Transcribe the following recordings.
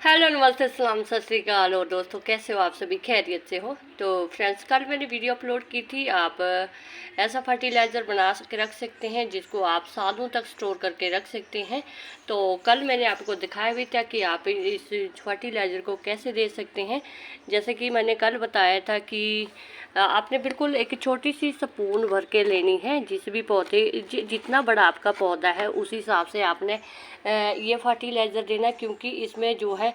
Hello नमस्ते सलाम सत श्री अकाल। और दोस्तों कैसे हो आप सभी, खैरियत से हो? तो फ्रेंड्स, कल मैंने वीडियो अपलोड की थी। आप ऐसा फर्टिलाइज़र बना के रख सकते हैं जिसको आप सालों तक स्टोर करके रख सकते हैं। तो कल मैंने आपको दिखाया भी था कि आप इस फर्टिलाइज़र को कैसे दे सकते हैं। जैसे कि मैंने कल बताया था कि आपने बिल्कुल एक छोटी सी स्पून भर के लेनी है। जिस भी पौधे जितना बड़ा आपका पौधा है उस हिसाब से आपने ये फर्टिलाइज़र देना, क्योंकि इसमें जो है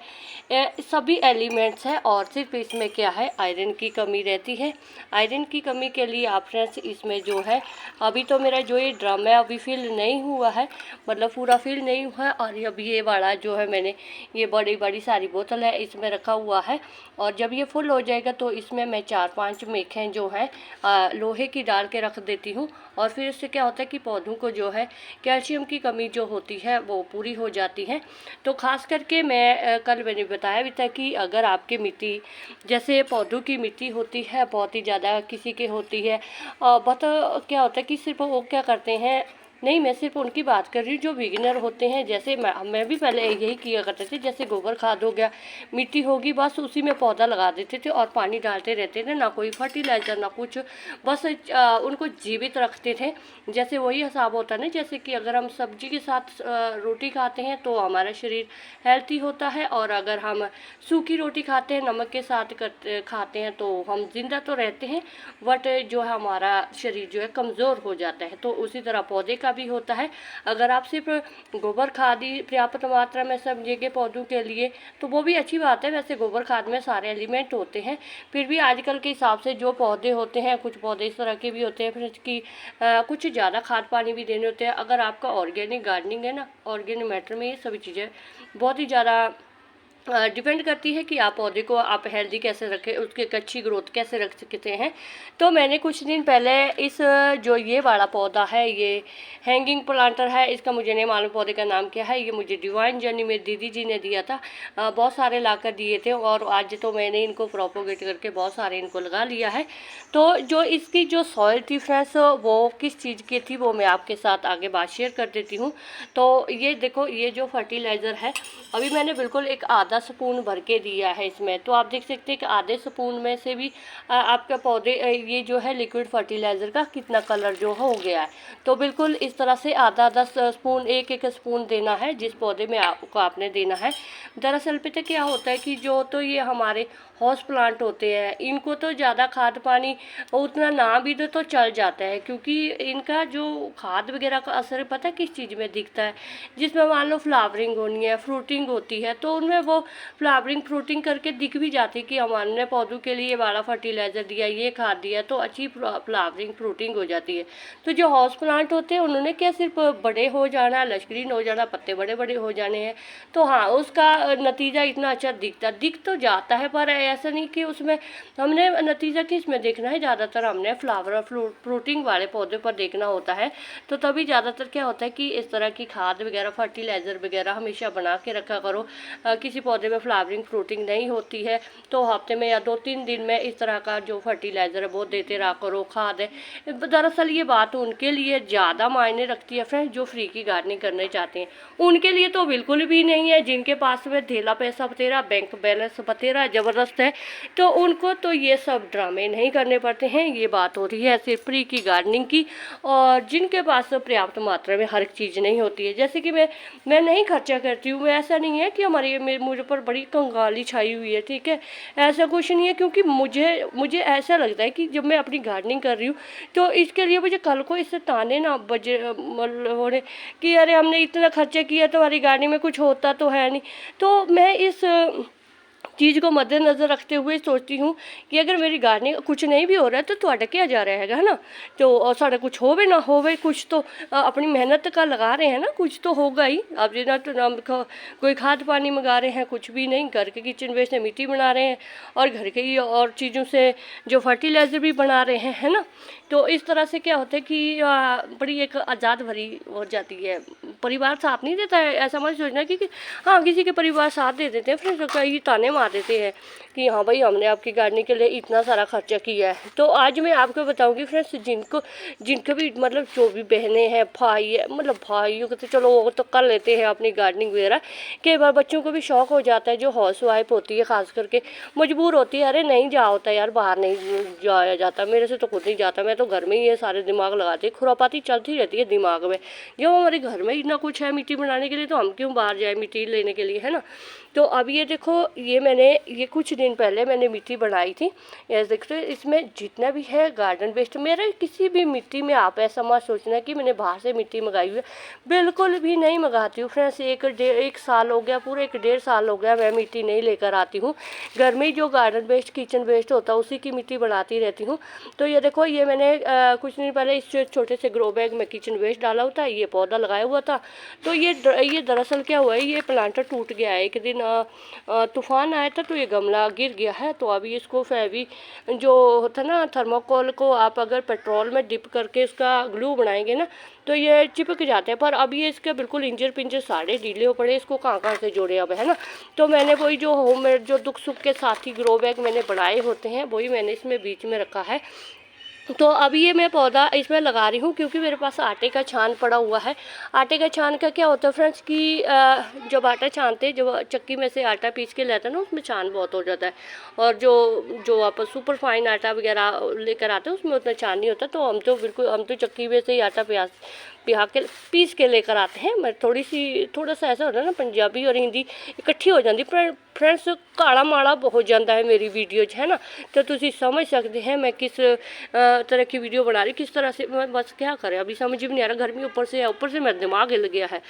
सभी एलिमेंट्स हैं और सिर्फ इसमें क्या है, आयरन की कमी रहती है। आयरन की कमी के लिए आप फ्रेंड्स इसमें जो है, अभी तो मेरा जो ये ड्रम है अभी फिल नहीं हुआ है, मतलब पूरा फिल नहीं हुआ है। और अभी ये वाला जो है मैंने ये बड़ी बड़ी सारी बोतल है इसमें रखा हुआ है। और जब ये फुल हो जाएगा तो इसमें मैं 4-5 मेखें जो है लोहे की डाल के रख देती हूँ। और फिर इससे क्या होता है कि पौधों को जो है कैल्शियम की कमी जो होती है वो पूरी हो जाती है। तो ख़ास करके मैं कल मैंने बताया भी था कि अगर आपकी मिट्टी, जैसे पौधों की मिट्टी होती है बहुत ही ज़्यादा किसी के होती है, बहुत क्या होता है कि सिर्फ वो क्या करते हैं, नहीं मैं सिर्फ उनकी बात कर रही हूँ जो बिगिनर होते हैं। जैसे मैं भी पहले यही किया करते थे, जैसे गोबर खाद हो गया, मिट्टी होगी, बस उसी में पौधा लगा देते थे और पानी डालते रहते थे, ना कोई फर्टिलाइज़र ना कुछ, बस उनको जीवित रखते थे। जैसे वही हिसाब होता है ना, जैसे कि अगर हम सब्जी के साथ रोटी खाते हैं तो हमारा शरीर हेल्थी होता है, और अगर हम सूखी रोटी खाते हैं नमक के साथ खाते हैं तो हम जिंदा तो रहते हैं, बट जो है हमारा शरीर जो है कमज़ोर हो जाता है। तो उसी तरह पौधे का भी होता है। अगर आप सिर्फ गोबर खाद ही पर्याप्त मात्रा में समझेंगे पौधों के लिए तो वो भी अच्छी बात है। वैसे गोबर खाद में सारे एलिमेंट होते हैं, फिर भी आजकल के हिसाब से जो पौधे होते हैं, कुछ पौधे इस तरह के भी होते हैं फिर कि कुछ ज़्यादा खाद पानी भी देने होते हैं। अगर आपका ऑर्गेनिक गार्डनिंग है ना, ऑर्गेनिक मैटर में ये सभी चीज़ें बहुत ही ज़्यादा डिपेंड करती है कि आप पौधे को आप हेल्दी कैसे रखें, उसकी एक अच्छी ग्रोथ कैसे रख सकते हैं। तो मैंने कुछ दिन पहले इस जो ये वाला पौधा है, ये हैंगिंग प्लांटर है, इसका मुझे नहीं मालूम पौधे का नाम क्या है। ये मुझे डिवाइन जर्नी में दीदी जी ने दिया था, बहुत सारे लाकर दिए थे और आज तो मैंने इनको प्रोपोगेट करके बहुत सारे इनको लगा लिया है। तो जो इसकी जो सॉइल थी फ्रेंड्स, वो किस चीज़ की थी वो मैं आपके साथ आगे बात शेयर कर देती हूँ। तो ये देखो, ये जो फर्टिलाइज़र है अभी मैंने बिल्कुल एक आधा स्पून भर के दिया है इसमें। तो आप देख सकते हैं कि आधे स्पून में से भी आपका पौधे ये जो है लिक्विड फर्टिलाइज़र का कितना कलर जो हो गया है। तो बिल्कुल इस तरह से आधा आधा स्पून, एक एक स्पून देना है जिस पौधे में आपको आपने देना है। दरअसल पता क्या होता है कि जो तो ये हमारे हाउस प्लांट होते हैं, इनको तो ज़्यादा खाद पानी उतना ना भी दो तो चल जाता है, क्योंकि इनका जो खाद वगैरह का असर पता है किस चीज़ में दिखता है, जिसमें मान लो फ्लावरिंग होनी है, फ्रूटिंग होती है, तो उनमें वो फ्लावरिंग फ्रूटिंग करके दिख भी जाती है कि हमने पौधों के लिए वाला फर्टिलाइज़र दिया, ये खाद दिया, तो अच्छी फ्लावरिंग फ्रूटिंग हो जाती है। तो जो हाउस प्लांट होते हैं उन्होंने क्या सिर्फ बड़े हो जाना, लश्करीन हो जाना, पत्ते बड़े बड़े हो जाने हैं, तो हाँ उसका नतीजा इतना अच्छा दिख तो जाता है, पर ऐसा नहीं कि उसमें हमने नतीजा किस में देखना है, ज़्यादातर हमने फ्लावर फ्रूटिंग वाले पौधे पर देखना होता है। तो तभी ज़्यादातर क्या होता है कि इस तरह की खाद वगैरह फर्टिलाइज़र वगैरह हमेशा बना के रखा करो। किसी पौधे में फ्लावरिंग फ्रूटिंग नहीं होती है तो हफ्ते में या 2-3 दिन में इस तरह का जो फर्टिलाइज़र है वो देते रहा करो, खाद है। दरअसल ये बात उनके लिए ज़्यादा मायने रखती है फ्रेंड्स जो फ्री की गार्डनिंग करना चाहते हैं। उनके लिए तो बिल्कुल भी नहीं है, जिनके पास में धेला पैसा बतेरा, बैंक बैलेंस बतेरा ज़बरदस्त है, तो उनको तो ये सब ड्रामे नहीं करने पड़ते हैं। ये बात हो रही है सिर्फ फ्री की गार्डनिंग की, और जिनके पास पर्याप्त मात्रा में हर एक चीज़ नहीं होती है। जैसे कि मैं नहीं खर्चा करती हूँ, मैं ऐसा नहीं है कि हमारी मुझे पर बड़ी कंगाली छाई हुई है, ठीक है, ऐसा कुछ नहीं है। क्योंकि मुझे ऐसा लगता है कि जब मैं अपनी गार्डनिंग कर रही हूँ तो इसके लिए मुझे कल को इससे ताने ना बजे मतलब कि अरे हमने इतना खर्चा किया तो हमारी गार्डनिंग में कुछ होता तो है नहीं। तो मैं इस चीज़ को मद्देनज़र रखते हुए सोचती हूँ कि अगर मेरी गार्डनिंग कुछ नहीं भी हो रहा है तो ਤੁਹਾਡਾ क्या जा रहा है ना, तो साढ़े कुछ होवे ना होवे, कुछ तो अपनी मेहनत का लगा रहे हैं ना, कुछ तो होगा ही। अब जितना तो ना कोई खाद पानी मंगा रहे हैं, कुछ भी नहीं, घर के किचन वेस्ट से मिट्टी बना रहे हैं और घर के ही और चीज़ों से जो फर्टिलाइज़र भी बना रहे हैं, है ना। तो इस तरह से क्या होता है कि बड़ी एक आज़ाद भरी हो जाती है। परिवार साथ नहीं देता है, ऐसा मत सोचना कि हाँ किसी के परिवार साथ दे देते हैं फिर कई ताने मार देते हैं कि हाँ भाई हमने आपकी गार्डनिंग के लिए इतना सारा खर्चा किया है। तो आज मैं आपको बताऊंगी फ्रेंड्स, जिनको भी मतलब जो भी बहनें हैं, भाई है, मतलब भाइयों को तो चलो वो तो कर लेते हैं अपनी गार्डनिंग वगैरह, कई बार बच्चों को भी शौक हो जाता है, जो हाउस वाइफ होती है खास करके मजबूर होती है, अरे नहीं जा होता यार, बाहर नहीं जाया जाता, मेरे से तो खुद नहीं जाता, मैं तो घर में ही ये सारे दिमाग लगाती है, खुरापाती चलती रहती है दिमाग में। जब हमारे घर में इतना कुछ है मिट्टी बनाने के लिए तो हम क्यों बाहर जाए मिट्टी लेने के लिए, है ना। तो अब ये देखो, ये कुछ दिन पहले मैंने मिट्टी बनाई थी, ये देखते इसमें जितना भी है गार्डन वेस्ट मेरा, किसी भी मिट्टी में आप ऐसा मत सोचना कि मैंने बाहर से मिट्टी मंगाई हुई है, बिल्कुल भी नहीं मंगाती हूँ फ्रेंड्स। एक साल हो गया, पूरे 1.5 साल हो गया मैं मिट्टी नहीं लेकर आती हूँ, घर में ही जो गार्डन वेस्ट किचन वेस्ट होता है उसी की मिट्टी बनाती रहती हूँ। तो ये देखो, ये मैंने कुछ दिन पहले इस छोटे से ग्रो बैग में किचन वेस्ट डाला हुआ था, ये पौधा लगाया हुआ था। तो ये दरअसल क्या हुआ है, ये प्लांटर टूट गया है, एक दिन तूफान आया था तो ये गमला गिर गया है। तो अभी इसको फेवी जो होता है ना, थर्मोकोल को आप अगर पेट्रोल में डिप करके उसका ग्लू बनाएंगे ना तो ये चिपक जाते हैं, पर अब ये इसके बिल्कुल इंजर पिंजर सारे ढीले हो पड़े, इसको कहाँ से जोड़े अब, है ना। तो मैंने वही जो होममेड जो दुख सुख के साथी ग्रो बैग मैंने बनाए होते हैं वही मैंने इसमें बीच में रखा है। तो अभी ये मैं पौधा इसमें लगा रही हूँ क्योंकि मेरे पास आटे का छान पड़ा हुआ है। आटे का छान का क्या होता है फ्रेंड्स कि जब आटा छानते, जब चक्की में से आटा पीस के लेते हैं ना उसमें छान बहुत हो जाता है, और जो आप सुपर फाइन आटा वगैरह लेकर आते हैं उसमें उतना छान नहीं होता। तो हम तो चक्की में से ही आटा पीस के लेकर आते हैं। मैं थोड़ा सा ऐसा होता है ना, पंजाबी और हिंदी इकट्ठी हो जाती फ्रेंड्स, काला माड़ा हो जाता है मेरी वीडियो, है ना। तो तुम समझ सकते हैं मैं किस तरह की वीडियो बना रही, किस तरह से, मैं बस क्या करें अभी समझ भी नहीं आ रहा, गर्मी ऊपर से मेरा दिमाग हिल गया है।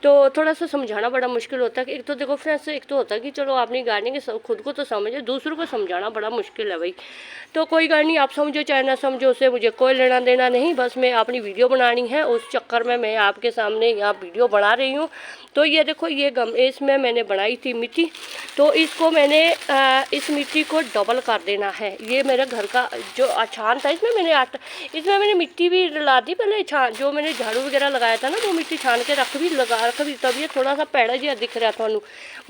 तो थोड़ा सा समझाना बड़ा मुश्किल होता है। एक तो देखो फ्रेंड्स, एक तो होता है कि चलो अपनी गार्डनिंग खुद को तो समझे, दूसरों को समझाना बड़ा मुश्किल है भाई। तो कोई गार्ड नहीं, आप समझो चाहे ना समझो, उससे मुझे कोई लेना देना नहीं, बस मैं अपनी वीडियो बनानी है, उस चक्कर में मैं आपके सामने यहाँ वीडियो बना रही हूँ। तो ये देखो, ये इसमें मैंने बनाई थी मिट्टी, तो इसको मैंने इस मिट्टी को डबल कर देना है। ये मेरे घर का जो छान था, इसमें मैंने मिट्टी भी डला दी पहले, जो मैंने झाड़ू वगैरह लगाया था ना वो मिट्टी छान के रख भी, तब ये थोड़ा सा पैड़ा जिहा दिख रहा था,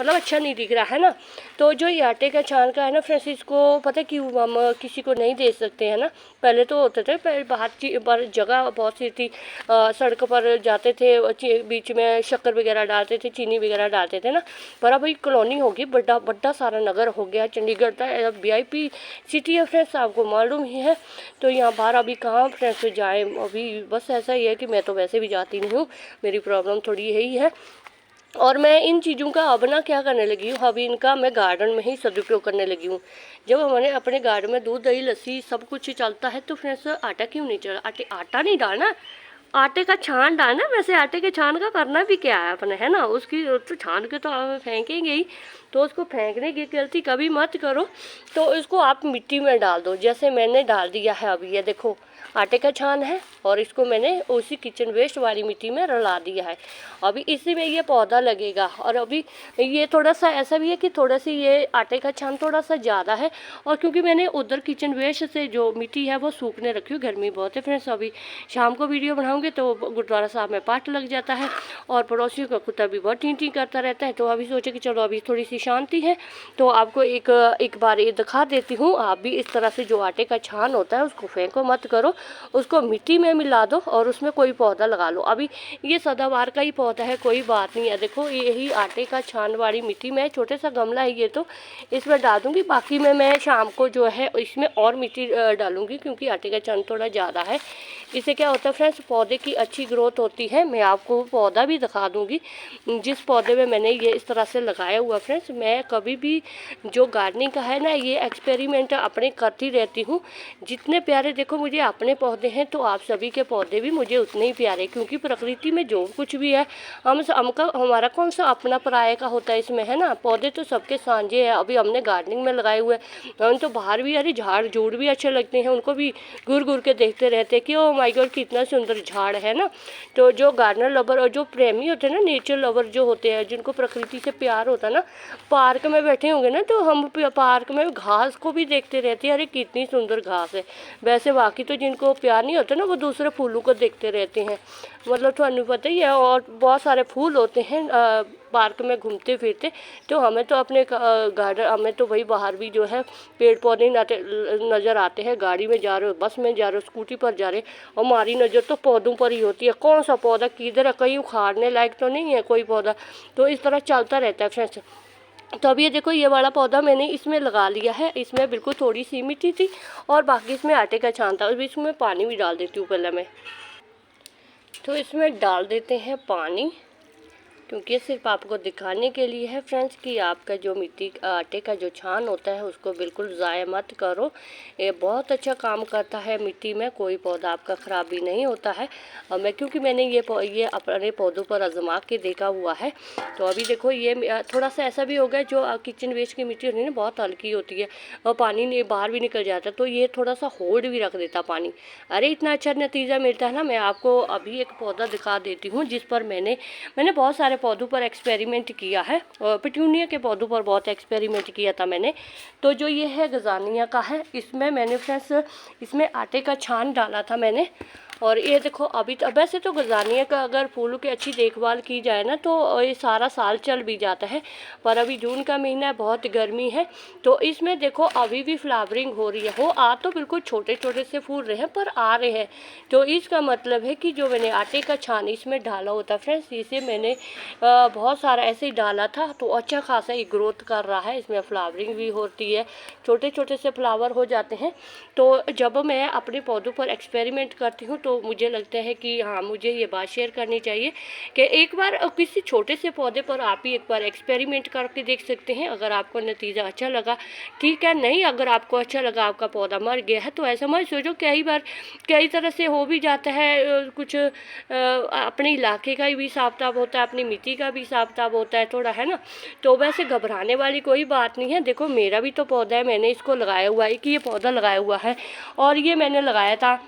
मतलब अच्छा नहीं दिख रहा है ना। तो जो ये आटे का छान का है ना फ्रेंड्स, इसको पता क्यों हम किसी को नहीं दे सकते हैं ना। पहले तो होते थे, पहले बाहर जगह बहुत सी थी, सड़क पर जाते थे, बीच में शक्कर वगैरह डालते थे, चीनी वगैरह डालते थे ना। पर अब कॉलोनी होगी, बड़ा सारा नगर हो गया चंडीगढ़ का, VIP सिटी है फ्रेंड्स, आपको मालूम ही है। तो यहाँ बाहर अभी कहाँ फ्रेंड्स जाए, अभी बस ऐसा ही है कि मैं तो वैसे भी जाती नहीं हूँ, मेरी प्रॉब्लम थोड़ी यही है। और मैं इन चीज़ों का अब ना क्या करने लगी हूँ, अभी इनका मैं गार्डन में ही सदुपयोग करने लगी हूँ। जब हमारे अपने गार्डन में दूध दही लस्सी सब कुछ चलता है तो फ्रेंड्स आटा क्यों नहीं चला, आटा नहीं डालना, आटे का छान डालना। वैसे आटे के छान का करना भी क्या है अपने, है ना, उसकी तो छान के तो आप फेंकेंगे ही, तो उसको फेंकने की गलती कभी मत करो। तो इसको आप मिट्टी में डाल दो, जैसे मैंने डाल दिया है। अभी ये देखो आटे का छान है और इसको मैंने उसी किचन वेस्ट वाली मिट्टी में रला दिया है। अभी इसी में ये पौधा लगेगा। और अभी ये थोड़ा सा ऐसा भी है कि थोड़ा सी ये आटे का छान थोड़ा सा ज़्यादा है, और क्योंकि मैंने उधर किचन वेस्ट से जो मिट्टी है वो सूखने रखी हूँ, गर्मी बहुत है फ्रेंड्स। अभी शाम को वीडियो बनाऊँगी तो गुरुद्वारा साहब में पाठ लग जाता है, और पड़ोसियों का कुत्ता भी बहुत टी करता रहता है। तो अभी सोचे कि चलो अभी थोड़ी सी शांति है तो आपको एक बार ये दिखा देती हूँ। आप भी इस तरह से जो आटे का छान होता है उसको फेंको मत करो, उसको मिट्टी में मिला दो और उसमें कोई पौधा लगा लो। अभी ये सदाबहार का ही पौधा है, कोई बात नहीं है। देखो यही आटे का छान वाली मिट्टी में छोटे सा गमला है ये, तो इसमें डाल दूँगी। बाकी में मैं शाम को जो है इसमें और मिट्टी डालूँगी, क्योंकि आटे का छान थोड़ा ज़्यादा है। इससे क्या होता है फ्रेंड्स, पौधे की अच्छी ग्रोथ होती है। मैं आपको पौधा भी दिखा दूँगी जिस पौधे में मैंने ये इस तरह से लगाया हुआ। फ्रेंड्स मैं कभी भी जो गार्डनिंग का है ना, ये एक्सपेरिमेंट अपने करती रहती हूँ। जितने प्यारे देखो मुझे अपने पौधे हैं, तो आप सभी के पौधे भी मुझे उतने ही प्यारे, क्योंकि प्रकृति में जो कुछ भी है हमारा कौन सा अपना पराये का होता है इसमें, है ना। पौधे तो सबके साझे हैं। अभी हमने गार्डनिंग में लगाए हुए हैं, हम तो बाहर भी अरे झाड़ झूड़ भी अच्छे लगते हैं, उनको भी घूर घूर के देखते रहते हैं कि ओ माय गॉड कितना सुंदर झाड़ है ना। तो जो गार्डनर लवर और जो प्रेमी होते हैं ना, नेचर लवर जो होते हैं, जिनको प्रकृति से प्यार होता है ना, पार्क में बैठे होंगे ना तो हम पार्क में घास को भी देखते रहते हैं, अरे कितनी सुंदर घास है। वैसे बाकी तो जिनको प्यार नहीं होता ना, वो दूसरे फूलों को देखते रहते हैं, मतलब थानू पता ही है। और बहुत सारे फूल होते हैं पार्क में घूमते फिरते, तो हमें तो अपने गार्डन, हमें तो वही बाहर भी जो है पेड़ पौधे नज़र आते हैं। गाड़ी में जा रहे हो, बस में जा रहे हो, स्कूटी पर जा रहे, हमारी नज़र तो पौधों पर ही होती है। कौन सा पौधा किधर है, कहीं उखाड़ने लायक तो नहीं है कोई पौधा, तो इस तरह चलता रहता है फ्रेंड्स। तो अब ये देखो, ये वाला पौधा मैंने इसमें लगा लिया है। इसमें बिल्कुल थोड़ी सी मिट्टी थी और बाकी इसमें आटे का छान था। अभी इसमें पानी भी डाल देती हूँ पहले मैं। तो इसमें डाल देते हैं पानी, क्योंकि सिर्फ आपको दिखाने के लिए है फ्रेंड्स कि आपका जो मिट्टी आटे का जो छान होता है उसको बिल्कुल ज़ाया मत करो। ये बहुत अच्छा काम करता है, मिट्टी में कोई पौधा आपका ख़राब भी नहीं होता है। क्योंकि मैंने ये अपने पौधों पर आजमा के देखा हुआ है। तो अभी देखो, ये थोड़ा सा ऐसा भी हो गया, जो किचन वेस्ट की मिट्टी होती है ना, बहुत हल्की होती है और पानी बाहर भी निकल जाता है, तो ये थोड़ा सा होल्ड भी रख देता पानी। अरे इतना अच्छा नतीजा मिलता है ना। मैं आपको अभी एक पौधा दिखा देती हूँ जिस पर मैंने बहुत सारे पौधों पर एक्सपेरिमेंट किया है, और पिटूनिया के पौधों पर बहुत एक्सपेरिमेंट किया था मैंने। तो जो ये है गजानिया का है, इसमें मैंने फ्रेंड्स इसमें आटे का छान डाला था मैंने। और ये देखो, अभी तो वैसे तो गजानिया का अगर फूलों की अच्छी देखभाल की जाए ना तो ये सारा साल चल भी जाता है, पर अभी जून का महीना है, बहुत गर्मी है, तो इसमें देखो अभी भी फ्लावरिंग हो रही है। हो आ तो बिल्कुल छोटे छोटे से फूल रहे हैं, पर आ रहे हैं। तो इसका मतलब है कि जो मैंने आटे का छान इसमें डाला होता फ्रेंड्स, इसे मैंने बहुत सारा ऐसे ही डाला था, तो अच्छा खासा ये ग्रोथ कर रहा है। इसमें फ्लावरिंग भी होती है, छोटे छोटे से फ्लावर हो जाते हैं। तो जब मैं अपने पौधों पर एक्सपेरिमेंट करती हूँ तो मुझे लगता है कि हाँ, मुझे ये बात शेयर करनी चाहिए कि एक बार किसी छोटे से पौधे पर आप ही एक बार एक्सपेरिमेंट करके देख सकते हैं। अगर आपको नतीजा अच्छा लगा ठीक है, नहीं अगर आपको अच्छा लगा, आपका पौधा मर गया है, तो ऐसा मत सोचो। कई बार कई तरह से हो भी जाता है, कुछ अपने इलाके का भी हिसाब किताब होता है, अपनी मिट्टी का भी हिसाब किताब होता है थोड़ा, है ना। तो वैसे घबराने वाली कोई बात नहीं है। देखो मेरा भी तो पौधा है, मैंने इसको लगाया हुआ है, कि ये पौधा लगाया हुआ है, और ये मैंने लगाया था,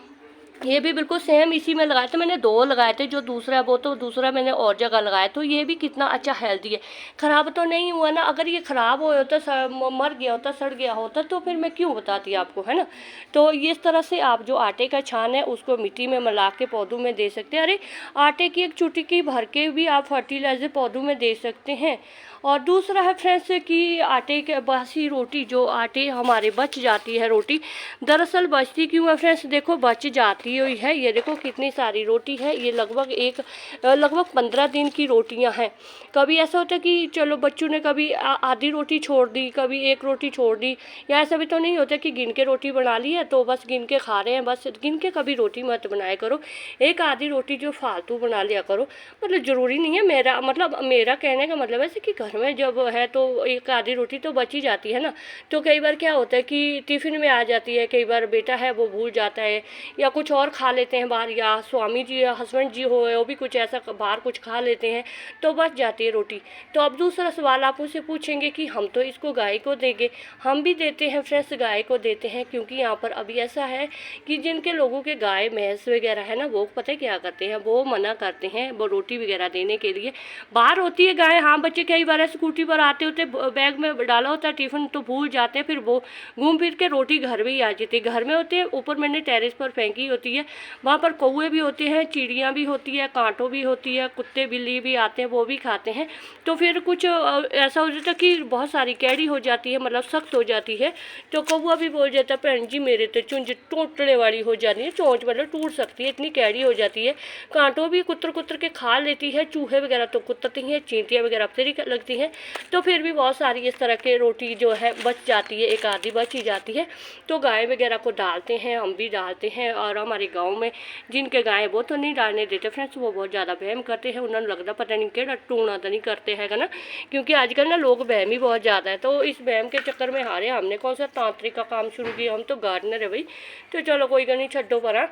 ये भी बिल्कुल सेम इसी में लगाए थे। मैंने 2 लगाए थे, जो दूसरा है वो तो दूसरा मैंने और जगह लगाया। तो ये भी कितना अच्छा हेल्दी है, ख़राब तो नहीं हुआ ना। अगर ये ख़राब हो होता, मर गया होता, सड़ गया होता, तो फिर मैं क्यों बताती आपको, है ना। तो इस तरह से आप जो आटे का छान है उसको मिट्टी में मिला के पौधों में दे सकते हैं। अरे आटे की एक चुटकी भर के भी आप फर्टिलाइज़र पौधों में दे सकते हैं। और दूसरा है फ्रेंड्स कि आटे के बासी रोटी, जो आटे हमारे बच जाती है रोटी, दरअसल बचती क्यों है फ्रेंड्स, देखो बच जाती हुई है। ये देखो कितनी सारी रोटी है, ये लगभग 15 दिन की रोटियां हैं। कभी ऐसा होता है कि चलो बच्चों ने कभी आधी रोटी छोड़ दी, कभी एक रोटी छोड़ दी, या ऐसा भी तो नहीं होता कि गिन के रोटी बना ली है तो बस गिन के खा रहे हैं। बस गिन के कभी रोटी मत बनाया करो, एक आधी रोटी जो फालतू बना लिया करो। मतलब ज़रूरी नहीं है, मेरा कहने का मतलब ऐसे कि घर में जब है तो एक आधी रोटी तो बच ही जाती है ना। तो कई बार क्या होता है कि टिफ़िन में आ जाती है, कई बार बेटा है वो भूल जाता है, या कुछ और खा लेते हैं बाहर, या स्वामी जी या हस्बैंड जी हो वो भी कुछ ऐसा बाहर कुछ खा लेते हैं, तो बच जाती है रोटी। तो अब दूसरा सवाल आप उससे पूछेंगे कि हम तो इसको गाय को देंगे। हम भी देते हैं फ्रेंड्स, गाय को देते हैं, क्योंकि यहाँ पर अभी ऐसा है कि जिनके लोगों के गाय भैंस वगैरह है ना, वो पता है क्या करते हैं, वो मना करते हैं वो रोटी वगैरह देने के लिए। बाहर होती है गाय, हाँ बच्चे कई बार स्कूटी पर आते होते, बैग में डाला होता है टिफ़िन, तो भूल जाते हैं, फिर वो घूम फिर के रोटी घर में ही आ जाती है। घर में होती है, ऊपर मैंने टेरेस पर फेंकी होती है, वहाँ पर कौवे भी होते हैं, चिड़ियाँ भी होती है, कांटों भी होती है, कुत्ते बिल्ली भी आते हैं, वो भी खाते हैं। तो फिर कुछ ऐसा हो जाता है कि बहुत सारी कैड़ी हो जाती है, मतलब सख्त हो जाती है, तो कौवा भी बोल जाता है भैन जी मेरे तो चुंझ टूटने वाली हो जाती है, चोंच मतलब टूट सकती है, इतनी कैड़ी हो जाती है। कांटों भी कुतर कुतर के खा लेती है, चूहे वगैरह तो कुतरती हैं, चींटियाँ वगैरह फिर लगती हैं। तो फिर भी बहुत सारी इस तरह के रोटी जो है बच जाती है, एक आधी बच ही जाती है। तो गाय वगैरह को डालते हैं, हम भी डालते हैं। और हमारे गांव में जिनके गाय वो तो नहीं डालने देते फ्रेंड्स, वो बहुत ज़्यादा वहम करते हैं, उन्होंने लगता पता नहीं केड़ा टूना तो नहीं करते है ना, क्योंकि आजकल ना लोग वहम ही बहुत ज़्यादा है। तो इस वहम के चक्कर में हारे हमने कौन सा तांत्रिक का काम शुरू किया, हम तो गार्डनर है भाई। तो चलो कोई नहीं, छड्डो पर।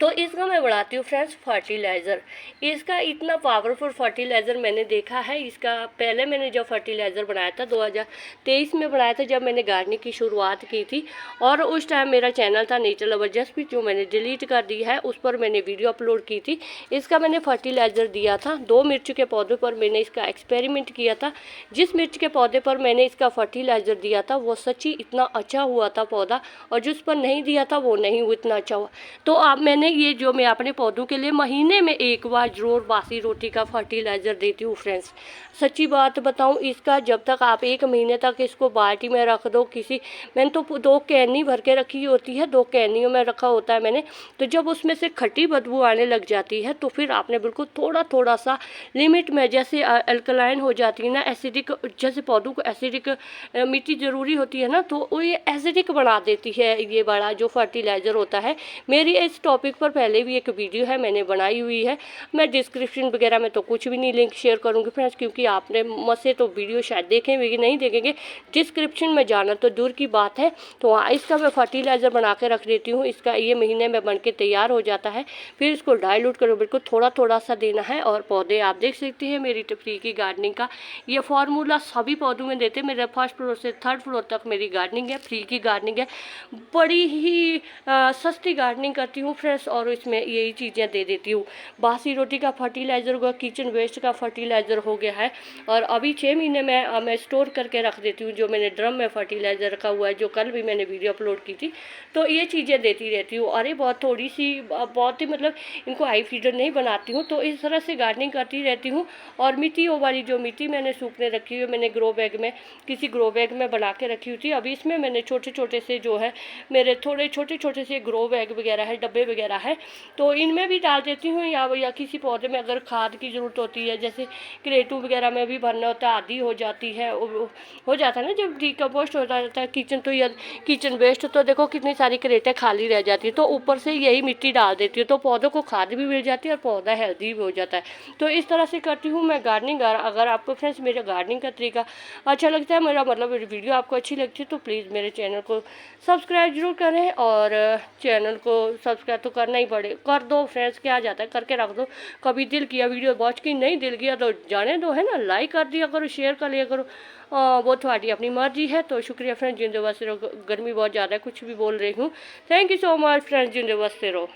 तो इसका मैं बढ़ाती हूँ फ्रेंड्स फर्टिलाइज़र। इसका इतना पावरफुल फर्टिलाइज़र मैंने देखा है। इसका पहले मैंने जब फर्टिलाइज़र बनाया था 2023 में बनाया था, जब मैंने गार्डनिंग की शुरुआत की थी, और उस टाइम मेरा चैनल था नेचर लवर जस्ट, जो मैंने डिलीट कर दिया है, उस पर मैंने वीडियो अपलोड की थी। इसका मैंने फर्टिलाइज़र दिया था 2 मिर्च के पौधे पर, मैंने इसका एक्सपेरिमेंट किया था। जिस मिर्च के पौधे पर मैंने इसका फर्टिलाइज़र दिया था वो सच्ची इतना अच्छा हुआ था पौधा, और जिस पर नहीं दिया था वो नहीं इतना अच्छा हुआ। तो आप मैंने मैंने ये जो मैं अपने पौधों के लिए महीने में एक बार ज़रूर बासी रोटी का फर्टिलाइज़र देती हूँ फ्रेंड्स। सच्ची बात बताऊँ, इसका जब तक आप 1 महीने तक इसको बाल्टी में रख दो, मैंने तो 2 कैनी भर के रखी होती है, 2 कैनियों में रखा होता है मैंने। तो जब उसमें से खट्टी बदबू आने लग जाती है तो फिर आपने बिल्कुल थोड़ा थोड़ा सा लिमिट में, जैसे अल्कलाइन हो जाती है ना, एसिडिक, जैसे पौधों को एसिडिक मिट्टी ज़रूरी होती है ना, तो वो ये एसिडिक बना देती है ये बड़ा जो फर्टिलाइज़र होता है। मेरी इस टॉपिक पर पहले भी एक वीडियो है, मैंने बनाई हुई है। मैं डिस्क्रिप्शन वगैरह में तो कुछ भी नहीं लिंक शेयर करूँगी फ्रेंड्स, क्योंकि आपने मुझसे तो वीडियो शायद देखेंगे कि नहीं देखेंगे, डिस्क्रिप्शन में जाना तो दूर की बात है। तो वहाँ इसका मैं फर्टिलाइज़र बना के रख देती हूँ। इसका ये महीने में बन के तैयार हो जाता है। फिर इसको डाइल्यूट करो, बिल्कुल थोड़ा थोड़ा सा देना है। और पौधे आप देख सकते हैं मेरी तफरीकी गार्डनिंग का ये फार्मूला सभी पौधों में देते हैं। मेरे फर्स्ट फ्लोर से 3rd फ्लोर तक मेरी गार्डनिंग है, फ्री की गार्डनिंग है। बड़ी ही सस्ती गार्डनिंग करती हूँ फ्रेंड्स, और इसमें यही चीज़ें दे देती हूँ। बासी रोटी का फर्टिलाइज़र होगा, किचन वेस्ट का फर्टिलाइज़र हो गया है। और अभी 6 महीने में मैं स्टोर करके रख देती हूँ, जो मैंने ड्रम में फर्टिलाइज़र रखा हुआ है, जो कल भी मैंने वीडियो अपलोड की थी। तो ये चीज़ें देती रहती हूँ। अरे बहुत थोड़ी सी, बहुत ही मतलब इनको हाई फीडर नहीं बनाती हूँ। तो इस तरह से गार्डनिंग करती रहती हूँ। और मिट्टी वो वाली जो मिट्टी मैंने सूखने रखी हुई, मैंने ग्रो बैग में, किसी ग्रो बैग में बना के रखी हुई थी। अभी इसमें मैंने छोटे छोटे से जो है मेरे थोड़े छोटे छोटे से ग्रो बैग वगैरह है, डब्बे वगैरह है, तो इनमें भी डाल देती हूँ। या किसी पौधे में अगर खाद की ज़रूरत होती है, जैसे क्रेटू वगैरह में भी भरना होता है, आधी हो जाती है, हो जाता है ना जब डिकम्पोस्ट हो जाता है किचन, तो या किचन वेस्ट, तो देखो कितनी सारी क्रेटें खाली रह जाती है। तो ऊपर से यही मिट्टी डाल देती हूँ, तो पौधों को खाद भी मिल जाती है और पौधा हेल्दी भी हो जाता है। तो इस तरह से करती हूँ मैं गार्डनिंग। अगर आपको फ्रेंड्स मेरा गार्डनिंग का तरीका अच्छा लगता है, मेरा मतलब वीडियो आपको अच्छी लगती है, तो प्लीज़ मेरे चैनल को सब्सक्राइब जरूर करें। और चैनल को सब्सक्राइब तो करना ही पड़े, कर दो फ्रेंड्स, क्या जाता है, करके रख दो। कभी दिल किया वीडियो वॉच की, नहीं दिल किया तो जाने दो, है ना, लाइक कर दिया करो, शेयर कर लिया करो, वो थोड़ी अपनी मर्जी है। तो शुक्रिया फ्रेंड्स, जिंदे बसते रहो। गर्मी बहुत ज़्यादा है, कुछ भी बोल रही हूँ। Thank you so much friends, जिंदे बसते रहो।